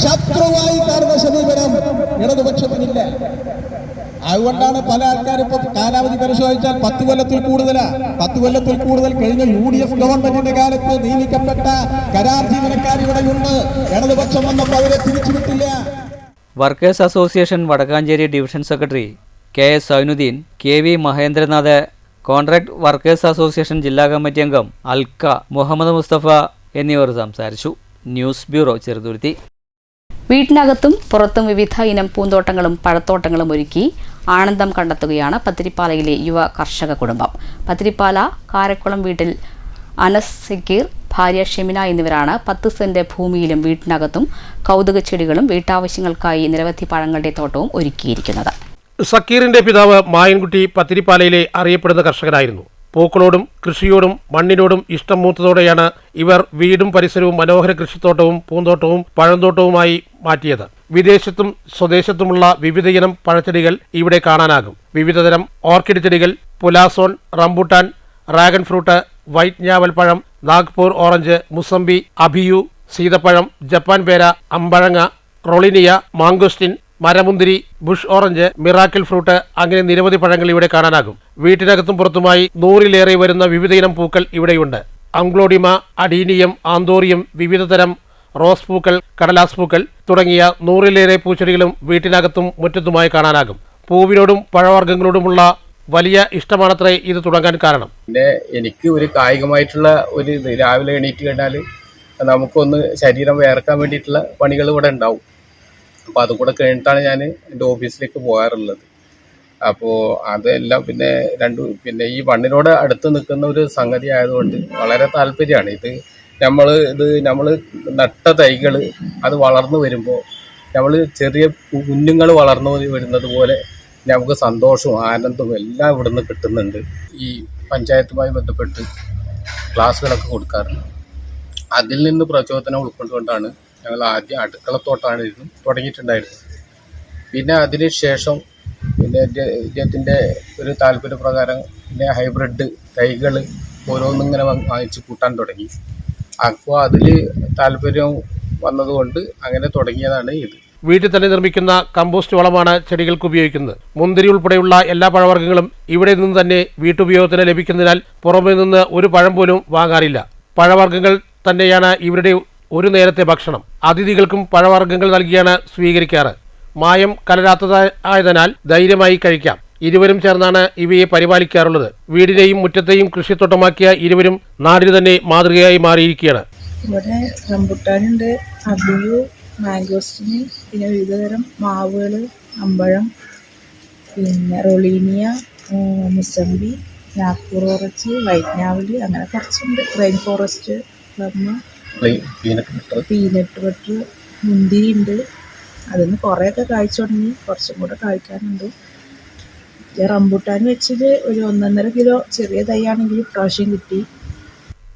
ശത്രുവായി കാണുന്ന സമീപനം ഇടതുപക്ഷത്തിനില്ല. അതുകൊണ്ടാണ് പല ആൾക്കാരും ഇപ്പൊ കാലാവധി പരിശോധിച്ചാൽ 10 കൊല്ലത്തിൽ കൂടുതൽ കഴിഞ്ഞ UDF ഗവൺമെന്റിന്റെ കാലത്ത് നിയമിക്കപ്പെട്ട കരാർ ജീവനക്കാർ ഇവിടെയുണ്ട്. ഇടതുപക്ഷം വന്നപ്പോൾ അവരെ തിരിച്ചുവിട്ടില്ല. Workers association Vadakkanchery division secretary KS Sainuddin, KV Mahendranath, contract workers association ജില്ലാ കമ്മിറ്റി അംഗം അൽക്ക, മുഹമ്മദ് മുസ്തഫ എന്നിവർ സംസാരിച്ചു. News bureau, Cheruthuruthy. വീട്ടിനകത്തും പുറത്തും വിവിധ ഇനം പൂന്തോട്ടങ്ങളും പഴത്തോട്ടങ്ങളും ഒരുക്കി ആനന്ദം കണ്ടെത്തുകയാണ് പത്തിരിപ്പാലയിലെ യുവ കർഷക കുടുംബം. പത്തിരിപ്പാല കാരക്കുളം വീട്ടിൽ അനസ് സക്കീർ, ഭാര്യ ഷെമിന എന്നിവരാണ് 10 സെന്റ് ഭൂമിയിലും വീട്ടിനകത്തും കൗതുക ചെടികളും വീട്ടാവശ്യങ്ങൾക്കായി നിരവധി പഴങ്ങളുടെ തോട്ടവും ഒരുക്കിയിരിക്കുന്നത്. സക്കീറിന്റെ പിതാവ് മായൻകുട്ടി പത്തിരിപ്പാലയിലെ അറിയപ്പെടുന്ന കർഷകനായിരുന്നു. പൂക്കളോടും കൃഷിയോടും മണ്ണിനോടും ഇഷ്ടം മൂത്തതോടെയാണ് ഇവർ വീടും പരിസരവും മനോഹര കൃഷിത്തോട്ടവും പൂന്തോട്ടവും പഴന്തോട്ടവുമായി മാറ്റിയത്. വിദേശത്തും സ്വദേശത്തുമുള്ള വിവിധയിനം പഴച്ചെടികൾ ഇവിടെ കാണാനാകും. വിവിധതരം ഓർക്കിഡ് ചെടികൾ, pulasan, rambutan, dragon fruit, white ഞാവൽപ്പഴം, നാഗ്പൂർ ഓറഞ്ച്, മുസംബി, അഭിയു, സീതപ്പഴം, ജപ്പാൻ പേര, അമ്പഴങ്ങ, റൊളിനിയ, മാംഗോസ്റ്റിൻ, മരമുന്തിരി, ബുഷ് ഓറഞ്ച്, മിറാക്കിൾ ഫ്രൂട്ട്, അങ്ങനെ നിരവധി പഴങ്ങൾ ഇവിടെ കാണാനാകും. വീട്ടിനകത്തും പുറത്തുമായി 100-ലേറെ വരുന്ന വിവിധയിനം പൂക്കൾ ഇവിടെയുണ്ട്. അംഗ്ലോഡിമ, അഡീനിയം, ആന്തോറിയം, വിവിധതരം റോസ് പൂക്കൾ, കടലാസ് പൂക്കൾ തുടങ്ങിയ 100-ലേറെ പൂച്ചെടികളും വീട്ടിനകത്തും മുറ്റത്തുമായി കാണാനാകും. പൂവിനോടും പഴവർഗ്ഗങ്ങളോടുമുള്ള വലിയ ഇഷ്ടമാണത്രേ ഇത് തുടങ്ങാൻ കാരണം. പിന്നെ എനിക്ക് ഒരു കായികമായിട്ടുള്ള ഒരു ഇത്, രാവിലെ എണീറ്റ് കഴിഞ്ഞാൽ നമുക്കൊന്ന് ശരീരം വേർക്കാൻ വേണ്ടിയിട്ടുള്ള പണികൾ ഇവിടെ ഉണ്ടാവും. അപ്പോൾ അതുകൂടെ കഴിഞ്ഞിട്ടാണ് ഞാൻ എൻ്റെ ഓഫീസിലേക്ക് പോകാറുള്ളത്. അപ്പോൾ അതെല്ലാം പിന്നെ ഈ മണ്ണിനോട് അടുത്ത് നിൽക്കുന്ന ഒരു സംഗതി ആയതുകൊണ്ട് വളരെ താല്പര്യമാണ്. നമ്മൾ നട്ട തൈകൾ അത് വളർന്നു വരുമ്പോൾ നമ്മൾ ചെറിയ കുഞ്ഞുങ്ങൾ വളർന്നു വരുന്നത് പോലെ നമുക്ക് സന്തോഷവും ആനന്ദവും എല്ലാം ഇവിടുന്ന് കിട്ടുന്നുണ്ട്. ഈ പഞ്ചായത്തുമായി ബന്ധപ്പെട്ട് ക്ലാസ്സുകളൊക്കെ കൊടുക്കാറുണ്ട്. അതിൽ നിന്ന് പ്രചോദനം ഉൾക്കൊണ്ടുകൊണ്ടാണ് ഞങ്ങൾ ആദ്യം അടുക്കളത്തോട്ടാണ് തുടങ്ങിയിട്ടുണ്ടായിരുന്നത്. പിന്നെ അതിന് ശേഷം ഇദ്ദേഹത്തിൻ്റെ ഒരു താല്പര്യപ്രകാരം പിന്നെ ഹൈബ്രിഡ് തൈകൾ ഓരോന്നിങ്ങനെ വാങ്ങിച്ച് കൂട്ടാൻ തുടങ്ങി. അപ്പോൾ അതിൽ താല്പര്യം വന്നതുകൊണ്ട് അങ്ങനെ തുടങ്ങിയതാണ് ഇത്. വീട്ടിൽ തന്നെ നിർമ്മിക്കുന്ന കമ്പോസ്റ്റ് വളമാണ് ചെടികൾക്ക് ഉപയോഗിക്കുന്നത്. മുന്തിരി ഉൾപ്പെടെയുള്ള എല്ലാ പഴവർഗ്ഗങ്ങളും ഇവിടെ നിന്ന് തന്നെ വീട്ടുപയോഗത്തിന് ലഭിക്കുന്നതിനാൽ പുറമെ നിന്ന് ഒരു പഴം പോലും വാങ്ങാറില്ല. പഴവർഗ്ഗങ്ങൾ തന്നെയാണ് ഇവരുടെ ഒരു നേരത്തെ ഭക്ഷണം. അതിഥികൾക്കും പഴവർഗ്ഗങ്ങൾ നൽകിയാണ് സ്വീകരിക്കാറ്. മായം കലരാത്തതായതിനാൽ ധൈര്യമായി കഴിക്കാം. ഇരുവരും ചേർന്നാണ് ഇവയെ പരിപാലിക്കാറുള്ളത്. വീടിനെയും മുറ്റത്തെയും കൃഷിത്തോട്ടമാക്കിയ ഇരുവരും നാടിന് തന്നെ മാതൃകയായി മാറിയിരിക്കുകയാണ്. ഇവിടെ റംബുട്ടാനുണ്ട്, അബിയു, മാംഗോസ്റ്റിന്, പിന്നെ വിവിധതരം മാവുകൾ, അമ്പഴം, പിന്നെ rollinia, mosambi, Nagpur orange, white നാവല്, അങ്ങനെ കുറച്ചുണ്ട്. Rain forest, plum, peanut butter, മുന്തിരി ഉണ്ട്. അതിന് കുറേയൊക്കെ കായ്ച്ചു തുടങ്ങി, കുറച്ചും കൂടെ കായ്ക്കാനുണ്ട്. റംബുട്ടാൻ വെച്ചത് ഒരു 1.5 കിലോ ചെറിയ തൈയാണെങ്കിൽ പ്രാവശ്യം കിട്ടി.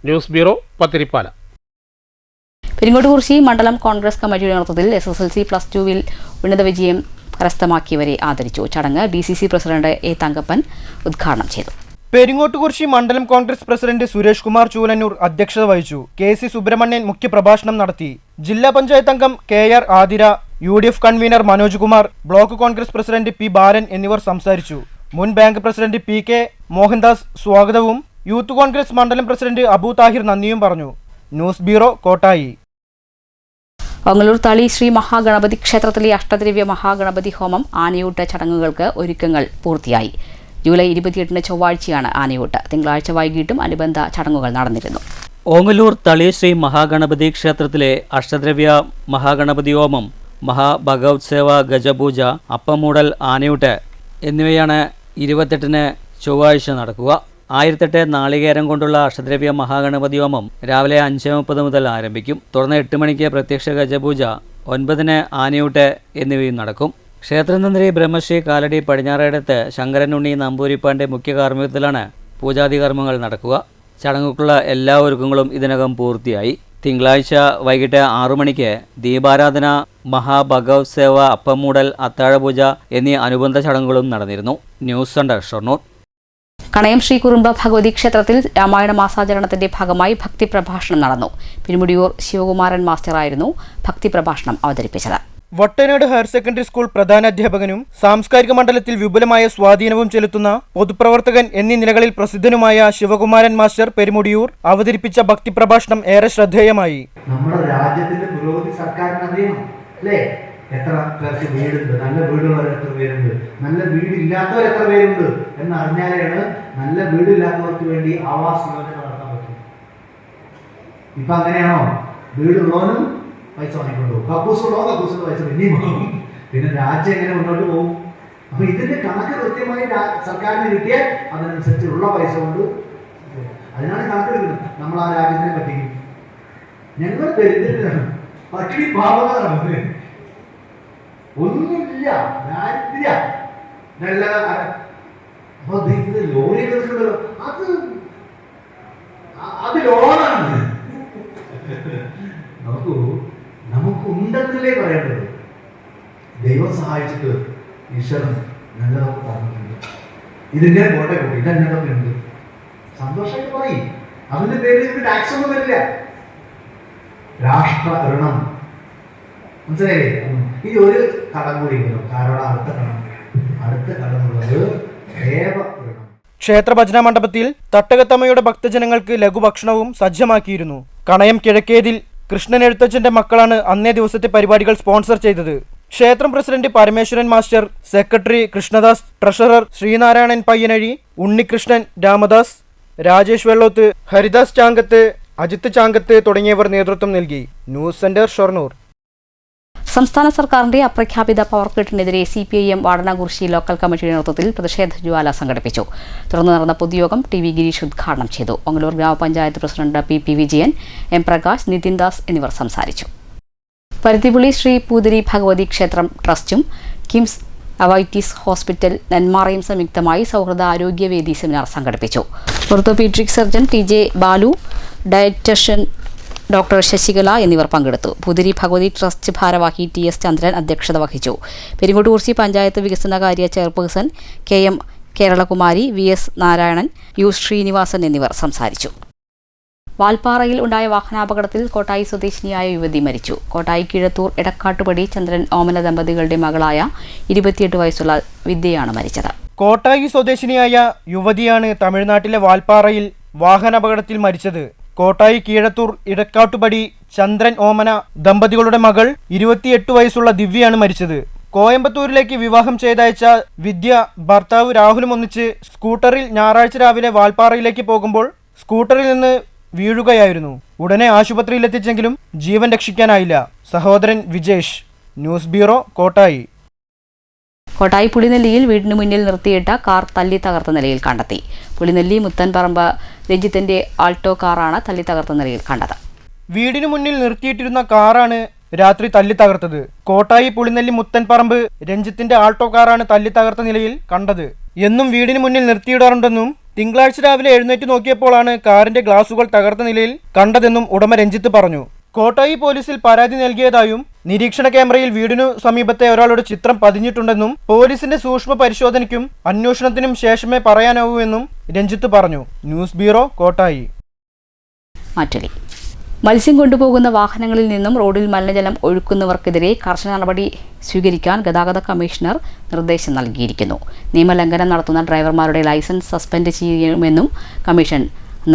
News bureau, Pathiripala. പെരിങ്ങോട്ടുകുറിശി മണ്ഡലം കോൺഗ്രസ് കമ്മിറ്റിയുടെ നേതൃത്വത്തിൽ SSLC +2 ഉന്നത വിജയം കരസ്ഥമാക്കിയവരെ ആദരിച്ചു. ചടങ്ങ് DCC പ്രസിഡന്റ് A തങ്കപ്പൻ ഉദ്ഘാടനം ചെയ്തു. പെരിങ്ങോട്ടുകുറിശി മണ്ഡലം കോൺഗ്രസ് പ്രസിഡന്റ് സുരേഷ് കുമാർ ചൂലന്നൂർ അധ്യക്ഷത വഹിച്ചു. KC സുബ്രഹ്മണ്യൻ മുഖ്യപ്രഭാഷണം നടത്തി. ജില്ലാ പഞ്ചായത്ത് അംഗം KR Athira, UDF convener Manoj Kumar, block Congress president P ബാലൻ എന്നിവർ സംസാരിച്ചു. മുൻ ബാങ്ക് പ്രസിഡന്റ് PK മോഹൻദാസ് സ്വാഗതവും യൂത്ത് കോൺഗ്രസ് മണ്ഡലം പ്രസിഡന്റ് അബു താഹിർ നന്ദിയും പറഞ്ഞു. News bureau, Kottayi. ഒങ്ങല്ലൂർ തളി ശ്രീ മഹാഗണപതി ക്ഷേത്രത്തിലെ അഷ്ടദ്രവ്യ മഹാഗണപതി ഹോമം ആനയൂട്ട് ചടങ്ങുകൾക്ക് ഒരുക്കങ്ങൾ പൂർത്തിയായി. ജൂലൈ 28 ചൊവ്വാഴ്ചയാണ് ആനയൂട്ട്. തിങ്കളാഴ്ച വൈകിട്ടും അനുബന്ധ ചടങ്ങുകൾ നടന്നിരുന്നു. ഓങ്ങല്ലൂർ തളി ശ്രീ മഹാഗണപതി ക്ഷേത്രത്തിലെ അഷ്ടദ്രവ്യ മഹാഗണപതി ഹോമം, മഹാഭഗവത് സേവ, ഗജപൂജ, അപ്പമൂടൽ, ആനയൂട്ട് എന്നിവയാണ് 28 ചൊവ്വാഴ്ച നടക്കുക. 1008 നാളികേരം കൊണ്ടുള്ള അഷ്ടദ്രവ്യ മഹാഗണപതി ഹോമം രാവിലെ 5:30 മുതൽ ആരംഭിക്കും. തുടർന്ന് 8 മണിക്ക് പ്രത്യക്ഷ ഗജപൂജ, 9 ആനയൂട്ട് എന്നിവയും നടക്കും. ക്ഷേത്രതന്ത്രി ബ്രഹ്മശ്രീ കാലടി പടിഞ്ഞാറേടത്ത് ശങ്കരൻ ഉണ്ണി നമ്പൂരിപ്പാന്റെ മുഖ്യ കാർമ്മികത്തിലാണ് പൂജാതി കർമ്മങ്ങൾ നടക്കുക. ചടങ്ങുകൾക്കുള്ള എല്ലാ ഒരുക്കങ്ങളും ഇതിനകം പൂർത്തിയായി. തിങ്കളാഴ്ച വൈകിട്ട് 6 മണിക്ക് ദീപാരാധന, മഹാഭഗവത് സേവ, അപ്പമൂടൽ, അത്താഴപൂജ എന്നീ അനുബന്ധ ചടങ്ങുകളും നടന്നിരുന്നു. News centre, Shoranur. കണയം ശ്രീ കുറുമ്പ ഭഗവതി ക്ഷേത്രത്തിൽ രാമായണ മാസാചരണത്തിന്റെ ഭാഗമായി ഭക്തി പ്രഭാഷണം നടന്നു. പിരുമുടിയൂർ ശിവകുമാരൻ മാസ്റ്ററായിരുന്നു ഭക്തി പ്രഭാഷണം അവതരിപ്പിച്ചത്. വട്ടനാട് ഹയർ സെക്കൻഡറി സ്കൂൾ പ്രധാനാധ്യാപകനും സാംസ്കാരിക മണ്ഡലത്തിൽ വിപുലമായ സ്വാധീനവും ചെലുത്തുന്ന പൊതുപ്രവർത്തകൻ എന്നീ നിലകളിൽ പ്രസിദ്ധനുമായ ശിവകുമാരൻ മാസ്റ്റർ പെരുമുടിയൂർ അവതരിപ്പിച്ച ഭക്തി പ്രഭാഷണം ഏറെ ശ്രദ്ധേയമായി. നമ്മുടെ രാജ്യത്തിന്റെ പുരോഗതി സർക്കാരിന് അറിയണം അല്ലേ? എത്ര പേർക്ക് വീടുണ്ട്, നല്ല വീടുള്ളവർ എത്ര പേരുണ്ട്, നല്ല വീടില്ലാത്തവർ എത്ര പേരുണ്ട് എന്നറിഞ്ഞാലാണ് നല്ല വീടില്ലാത്തവർക്ക് വേണ്ടി ആവാസ് യോജന നടത്താൻ പറ്റും. ഇപ്പൊ അങ്ങനെയാണോ? വീടുള്ളവനും പൈസ വാങ്ങിക്കൊണ്ടുപോകും, കക്കൂസുള്ളവോ കക്കൂസിന്റെ പൈസ പിന്നെയും വാങ്ങും. പിന്നെ രാജ്യം എങ്ങനെ മുന്നോട്ട് പോകും? അപ്പൊ ഇതിന്റെ കണക്ക് കൃത്യമായി സർക്കാരിന് കിട്ടിയാൽ അതിനനുസരിച്ചുള്ള പൈസ കൊണ്ട് അതിനാണ് കണക്കെടുക്കുന്നത്. നമ്മൾ ആ രാജ്യത്തിനെ പറ്റിക്കും. ഞങ്ങൾ ദരിദ്രരാണ്, പട്ടിണി പാവങ്ങളാണ്, ഒന്നുമില്ല, ദാരിദ്ര്യ നല്ല. അപ്പൊ ലോറി എടുക്കുന്നുണ്ടല്ലോ, അത് ലോണാണ്. നമുക്ക് ഉണ്ടെന്നല്ലേ പറയേണ്ടത്. ദൈവം സഹായിച്ചിട്ട് ഈശ്വരൻ നല്ലതൊക്കെ പറഞ്ഞിട്ടുണ്ട്. ഇതിങ്ങനെ പോട്ടെ കൂട്ടി, ഇതെന്നതൊക്കെ ഉണ്ട്, സന്തോഷമായിട്ട് പറയും. അതിന്റെ പേരിൽ ടാക്സ് ഒന്നും വരില്ല. രാഷ്ട്ര ഋണം മനസ്സിലായില്ലേ? ഈ ഒരു കടം കൂടി ഉണ്ടല്ലോ, കാരണം അടുത്ത കടമുള്ളത് ദേവ ഋണം. ക്ഷേത്ര ഭജന മണ്ഡപത്തിൽ തട്ടകത്തമ്മയുടെ ഭക്തജനങ്ങൾക്ക് ലഘുഭക്ഷണവും സജ്ജമാക്കിയിരുന്നു. കണയം കിഴക്കേതിൽ കൃഷ്ണൻ എഴുത്തച്ഛന്റെ മക്കളാണ് അന്നേ ദിവസത്തെ പരിപാടികൾ സ്പോൺസർ ചെയ്തത്. ക്ഷേത്രം president Parameswaran master, secretary Krishnadas, treasurer Sreenarayanan Payyanazhi, Unnikrishnan Ramadas, Rajesh Vellothu, Haridas Changath, Ajith Changath തുടങ്ങിയവർ നേതൃത്വം നൽകി. News centre, Shoranur. സംസ്ഥാന സർക്കാരിന്റെ അപ്രഖ്യാപിത പവർ കട്ടിനെതിരെ CPIM വാടനാകുറിശി ലോക്കൽ കമ്മിറ്റിയുടെ നേതൃത്വത്തിൽ പ്രതിഷേധ ജ്വാല സംഘടിപ്പിച്ചു. തുടർന്ന് നടന്ന പൊതുയോഗം TV ഗിരീഷ് ഉദ്ഘാടനം ചെയ്തു. ഒങ്ങല്ലൂർ ഗ്രാമപഞ്ചായത്ത് president PP Vijayan, M Prakash, Nithin Das എന്നിവർ സംസാരിച്ചു. പരുത്തിപ്പുള്ളി ശ്രീ പൂതിരി ഭഗവതി ക്ഷേത്രം ട്രസ്റ്റും കിംസ് അവൈറ്റീസ് ഹോസ്പിറ്റൽ നെന്മാറയും സംയുക്തമായി സൗഹൃദ ആരോഗ്യവേദി സെമിനാർ സംഘടിപ്പിച്ചു. Orthopaedic surgeon TJ Balu, dietician doctor Sasikala എന്നിവർ പങ്കെടുത്തു. പൂതിരി ഭഗവതി ട്രസ്റ്റ് ഭാരവാഹി TS ചന്ദ്രൻ അധ്യക്ഷത വഹിച്ചു. പെരിങ്ങോട്ടുകുറിശി പഞ്ചായത്ത് വികസനകാര്യ chairperson KM Keralakumari, VS Narayanan, U Srinivasan എന്നിവർ സംസാരിച്ചു. വാൽപ്പാറയിൽ ഉണ്ടായ വാഹനാപകടത്തിൽ കോട്ടായി സ്വദേശിനിയായ യുവതി മരിച്ചു. കോട്ടായി കീഴത്തൂർ എടക്കാട്ടുപടി ചന്ദ്രൻ ഓമന ദമ്പതികളുടെ മകളായ 28 വയസ്സുള്ള വിദ്യയാണ് മരിച്ചത്. കോട്ടായി സ്വദേശിനിയായ യുവതിയാണ് തമിഴ്നാട്ടിലെ വാൽപ്പാറയിൽ വാഹനാപകടത്തിൽ മരിച്ചത്. കോട്ടായി കീഴത്തൂർ ഇടക്കാട്ടുപടി ചന്ദ്രൻ ഓമന ദമ്പതികളുടെ മകൾ 28 വയസ്സുള്ള ദിവ്യയാണ് മരിച്ചത്. കോയമ്പത്തൂരിലേക്ക് വിവാഹം ചെയ്തയച്ച വിദ്യ ഭർത്താവ് രാഹുലും ഒന്നിച്ച് സ്കൂട്ടറിൽ ഞായറാഴ്ച രാവിലെ വാൽപ്പാറയിലേക്ക് പോകുമ്പോൾ സ്കൂട്ടറിൽ നിന്ന് വീഴുകയായിരുന്നു. ഉടനെ ആശുപത്രിയിലെത്തിച്ചെങ്കിലും ജീവൻ രക്ഷിക്കാനായില്ല. സഹോദരൻ വിജേഷ്, ന്യൂസ് ബ്യൂറോ, കോട്ടായി. കോട്ടായി പുളിനെല്ലിയിൽ വീടിന് മുന്നിൽ നിർത്തിയിട്ട കാർ തല്ലി തകർത്ത നിലയിൽ കണ്ടെത്തി. പുളിനെല്ലി മുത്തൻപറമ്പ് രഞ്ജിത്തിന്റെ ആൾട്ടോ കാറാണ് തല്ലി തകർത്ത നിലയിൽ കണ്ടത്. വീടിനു മുന്നിൽ നിർത്തിയിട്ടിരുന്ന കാറാണ് രാത്രി തല്ലി തകർത്തത്. കോട്ടായി പുളിനെല്ലി മുത്തൻപറമ്പ് രഞ്ജിത്തിന്റെ ആൾട്ടോ കാറാണ് തല്ലി തകർത്ത നിലയിൽ കണ്ടത്. എന്നും വീടിന് മുന്നിൽ നിർത്തിയിടാറുണ്ടെന്നും തിങ്കളാഴ്ച രാവിലെ എഴുന്നേറ്റ് നോക്കിയപ്പോഴാണ് കാറിന്റെ ഗ്ലാസുകൾ തകർത്ത നിലയിൽ കണ്ടതെന്നും ഉടമ രഞ്ജിത്ത് പറഞ്ഞു. കോട്ടായി പോലീസിൽ പരാതി നൽകിയതായും നിരീക്ഷണ ക്യാമറയിൽ വീടിനു സമീപത്തെ ഒരാളുടെ ചിത്രം പതിഞ്ഞിട്ടുണ്ടെന്നും പോലീസിന്റെ സൂക്ഷ്മ പരിശോധനയ്ക്കും അന്വേഷണത്തിനും ശേഷമേ പറയാനാവൂ എന്നും രഞ്ജിത്ത് പറഞ്ഞു. News bureau, Kottayi. മാറ്റലി. മത്സ്യം കൊണ്ടുപോകുന്ന വാഹനങ്ങളിൽ നിന്നും റോഡിൽ മലിനജലം ഒഴുക്കുന്നവർക്കെതിരെ കർശന നടപടി സ്വീകരിക്കാൻ ഗതാഗത കമ്മീഷണർ നിർദ്ദേശം നൽകിയിരിക്കുന്നു. നിയമലംഘനം നടത്തുന്ന ഡ്രൈവർമാരുടെ ലൈസൻസ് സസ്പെൻഡ് ചെയ്യുമെന്നും കമ്മീഷൻ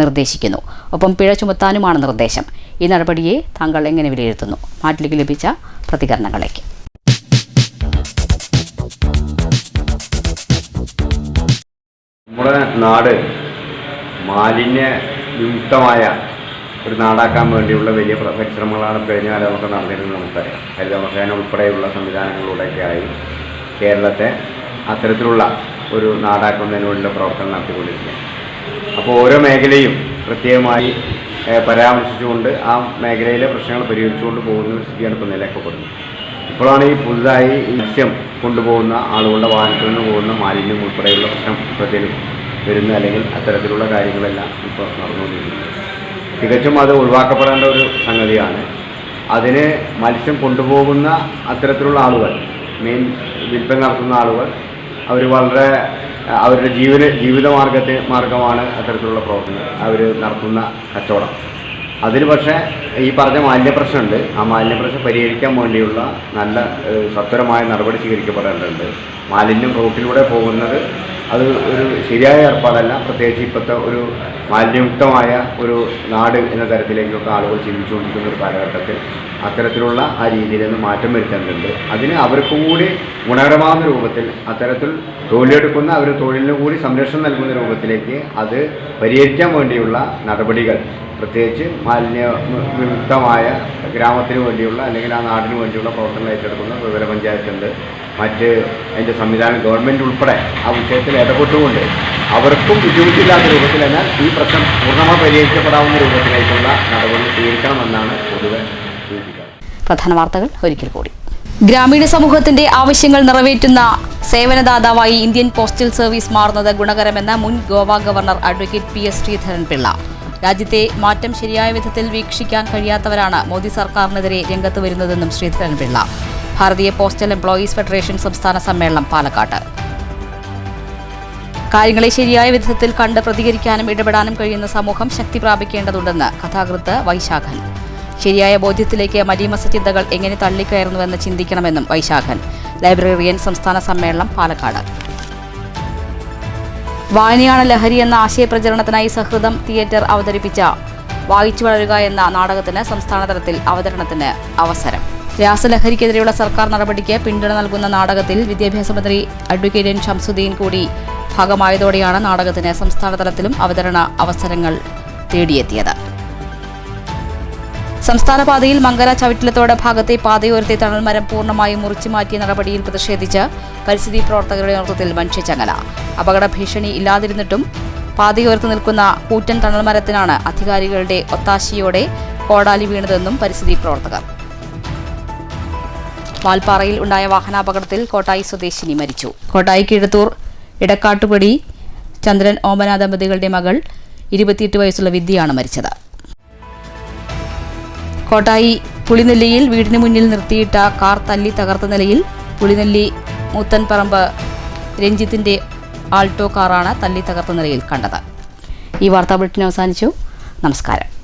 നിർദ്ദേശിക്കുന്നു. ഒപ്പം പിഴ ചുമത്താനുമാണ് നിർദ്ദേശം. ഈ നടപടിയെ താങ്കൾ എങ്ങനെ വിലയിരുത്തുന്നു? മാറ്റിലേക്ക് ലഭിച്ച പ്രതികരണങ്ങളിലേക്ക്. നമ്മുടെ നാട് മാലിന്യ വിമുക്തമായ ഒരു നാടാക്കാൻ വേണ്ടിയുള്ള വലിയ പരിശ്രമങ്ങളാണ് കഴിഞ്ഞ കാലമൊക്കെ നടന്നിരുന്നത് നമുക്കറിയാം. ഹരിതകർമ്മസേന ഉൾപ്പെടെയുള്ള സംവിധാനങ്ങളിലൂടെയൊക്കെയായി കേരളത്തെ അത്തരത്തിലുള്ള ഒരു നാടാക്കുന്നതിന് വേണ്ടിയുള്ള പ്രവർത്തനം നടത്തിക്കൊണ്ടിരിക്കുകയാണ്. അപ്പോൾ ഓരോ മേഖലയും പ്രത്യേകമായി പരാമർശിച്ചുകൊണ്ട് ആ മേഖലയിലെ പ്രശ്നങ്ങൾ പരിഹരിച്ചുകൊണ്ട് പോകുന്ന ഒരു സ്ഥിതിയാണ് ഇപ്പോൾ നിലനിൽക്കപ്പെടുന്നത്. ഇപ്പോഴാണ് ഈ പുതുതായി മത്സ്യം കൊണ്ടുപോകുന്ന ആളുകളുടെ വാഹനത്തിൽ നിന്ന് പോകുന്ന മാലിന്യം ഉൾപ്പെടെയുള്ള പ്രശ്നം ശ്രദ്ധയിൽ വരുന്ന അല്ലെങ്കിൽ അത്തരത്തിലുള്ള കാര്യങ്ങളെല്ലാം ഇപ്പോൾ നടന്നുകൊണ്ടിരിക്കുന്നത്. തികച്ചും അത് ഒഴിവാക്കപ്പെടേണ്ട ഒരു സംഗതിയാണ്. അതിന് മത്സ്യം കൊണ്ടുപോകുന്ന അത്തരത്തിലുള്ള ആളുകൾ, മെയിൻ വിൽപ്പന നടത്തുന്ന ആളുകൾ, അവർ വളരെ അവരുടെ മാർഗമാണ് അത്തരത്തിലുള്ള പ്രവർത്തനം, അവർ നടത്തുന്ന കച്ചവടം. അതിന് പക്ഷേ ഈ പറഞ്ഞ മാലിന്യപ്രശ്നമുണ്ട്. ആ മാലിന്യപ്രശ്നം പരിഹരിക്കാൻ വേണ്ടിയുള്ള നല്ല സത്വരമായ നടപടി സ്വീകരിക്കപ്പെടേണ്ടതുണ്ട്. മാലിന്യം റോട്ടിലൂടെ പോകുന്നത് അത് ഒരു ശരിയായ ഏർപ്പാടല്ല. പ്രത്യേകിച്ച് ഇപ്പോഴത്തെ ഒരു മാലിന്യമുക്തമായ ഒരു നാട് എന്ന തരത്തിലേക്കൊക്കെ ആളുകൾ ചിന്തിച്ചുകൊണ്ടിരിക്കുന്ന ഒരു കാലഘട്ടത്തിൽ അത്തരത്തിലുള്ള ആ രീതിയിൽ നിന്ന് മാറ്റം വരുത്തേണ്ടതുണ്ട്. അതിന് അവർക്ക് കൂടി ഗുണകരമാകുന്ന രൂപത്തിൽ അത്തരത്തിൽ തൊഴിലെടുക്കുന്ന അവർ തൊഴിലിന് കൂടി സംരക്ഷണം നൽകുന്ന രൂപത്തിലേക്ക് അത് പരിഹരിക്കാൻ വേണ്ടിയുള്ള നടപടികൾ, പ്രത്യേകിച്ച് മാലിന്യവിമുക്തമായ ഗ്രാമത്തിന് വേണ്ടിയുള്ള അല്ലെങ്കിൽ ആ നാടിന് വേണ്ടിയുള്ള പ്രവർത്തനങ്ങൾ ഏറ്റെടുക്കുന്ന ത്രിതല പഞ്ചായത്തുണ്ട്, മറ്റ് അതിൻ്റെ സംവിധാനം ഗവൺമെൻറ് ഉൾപ്പെടെ ആ വിഷയത്തിൽ ഇടപെട്ടുകൊണ്ട് അവർക്കും ബുദ്ധിമുട്ടില്ലാത്ത രൂപത്തിൽ, എന്നാൽ ഈ പ്രശ്നം പൂർണ്ണമായി പരിഹരിക്കപ്പെടാവുന്ന രൂപത്തിലേക്കുള്ള നടപടി സ്വീകരിക്കണമെന്നാണ് പൊതുവെ സൂചിപ്പിക്കുന്നത്. പ്രധാന വാർത്തകൾ ഒരിക്കൽ കൂടി. ഗ്രാമീണ സമൂഹത്തിന്റെ ആവശ്യങ്ങൾ നിറവേറ്റുന്ന സേവനദാതാവായി ഇന്ത്യൻ പോസ്റ്റൽ സർവീസ് മാറുന്നത് ഗുണകരമെന്ന് മുൻ Goa governor advocate PS Sreedharan Pillai. രാജ്യത്തെ മാറ്റം ശരിയായ വിധത്തിൽ വീക്ഷിക്കാൻ കഴിയാത്തവരാണ് മോദി സർക്കാരിനെതിരെ രംഗത്ത് വരുന്നതെന്നും ശ്രീധരൻപിള്ള. ഭാരതീയ പോസ്റ്റൽ എംപ്ലോയീസ് ഫെഡറേഷൻ സംസ്ഥാന സമ്മേളനം പാലക്കാട്ട്. കാര്യങ്ങളെ ശരിയായ വിധത്തിൽ കണ്ട് പ്രതികരിക്കാനും ഇടപെടാനും കഴിയുന്ന സമൂഹം ശക്തി പ്രാപിക്കേണ്ടതുണ്ടെന്ന് കഥാകൃത്ത് വൈശാഖൻ. ശരിയായ ബോധ്യത്തിലേക്ക് മലീമസ ചിന്തകൾ എങ്ങനെ തള്ളിക്കയറുന്നുവെന്ന് ചിന്തിക്കണമെന്നും വൈശാഖൻ. ലൈബ്രറിയൻ സംസ്ഥാന സമ്മേളനം പാലക്കാട്. വായനയാണ് ലഹരി എന്ന ആശയപ്രചരണത്തിനായി സഹൃദം തിയേറ്റർ അവതരിപ്പിച്ച വായിച്ചു വളരുക എന്ന നാടകത്തിന് സംസ്ഥാനതലത്തിൽ അവതരണത്തിന് അവസരം. രാസലഹരിക്കെതിരെയുള്ള സർക്കാർ നടപടിക്ക് പിന്തുണ നൽകുന്ന നാടകത്തിൽ വിദ്യാഭ്യാസ മന്ത്രി അഡ്വക്കേറ്റ് N. ഷംസുദ്ദീൻ കൂടി ഭാഗമായതോടെയാണ് നാടകത്തിന് സംസ്ഥാനതലത്തിലും അവതരണ അവസരങ്ങൾ തേടിയെത്തിയത്. സംസ്ഥാന പാതയിൽ മംഗല ചവിട്ടിലത്തോട് ഭാഗത്തെ പാതയോരത്തെ തണൽമരം പൂർണ്ണമായും മുറിച്ചു മാറ്റിയ നടപടിയിൽ പ്രതിഷേധിച്ച് പരിസ്ഥിതി പ്രവർത്തകരുടെ നേതൃത്വത്തിൽ മനുഷ്യച്ചങ്ങല. അപകട ഭീഷണി ഇല്ലാതിരുന്നിട്ടും പാതയോരത്ത് നിൽക്കുന്ന കൂറ്റൻ തണൽമരത്തിനാണ് അധികാരികളുടെ ഒത്താശയോടെ കോടാലി വീണതെന്നും പരിസ്ഥിതി പ്രവർത്തകർ. വാൽപ്പാറയിൽ ഉണ്ടായ വാഹനാപകടത്തിൽ കോട്ടായി സ്വദേശിനി മരിച്ചു. കോട്ടായി കീഴത്തൂർ ഇടക്കാട്ടുപടി ചന്ദ്രൻ ഓമന ദമ്പതികളുടെ മകൾ 28 വയസ്സുള്ള വിദ്യയാണ് മരിച്ചത്. കോട്ടായി പുളിനെല്ലിയിൽ വീടിന് മുന്നിൽ നിർത്തിയിട്ട കാർ തല്ലി തകർത്ത നിലയിൽ പുളിനെല്ലി മുത്തൻപറമ്പ് രഞ്ജിത്തിന്റെ ആൾട്ടോ കാറാണ് തല്ലി തകർത്ത നിലയിൽ കണ്ടത്. ഈ വാർത്താ ബുള്ളറ്റിൻ അവസാനിച്ചു. നമസ്കാരം.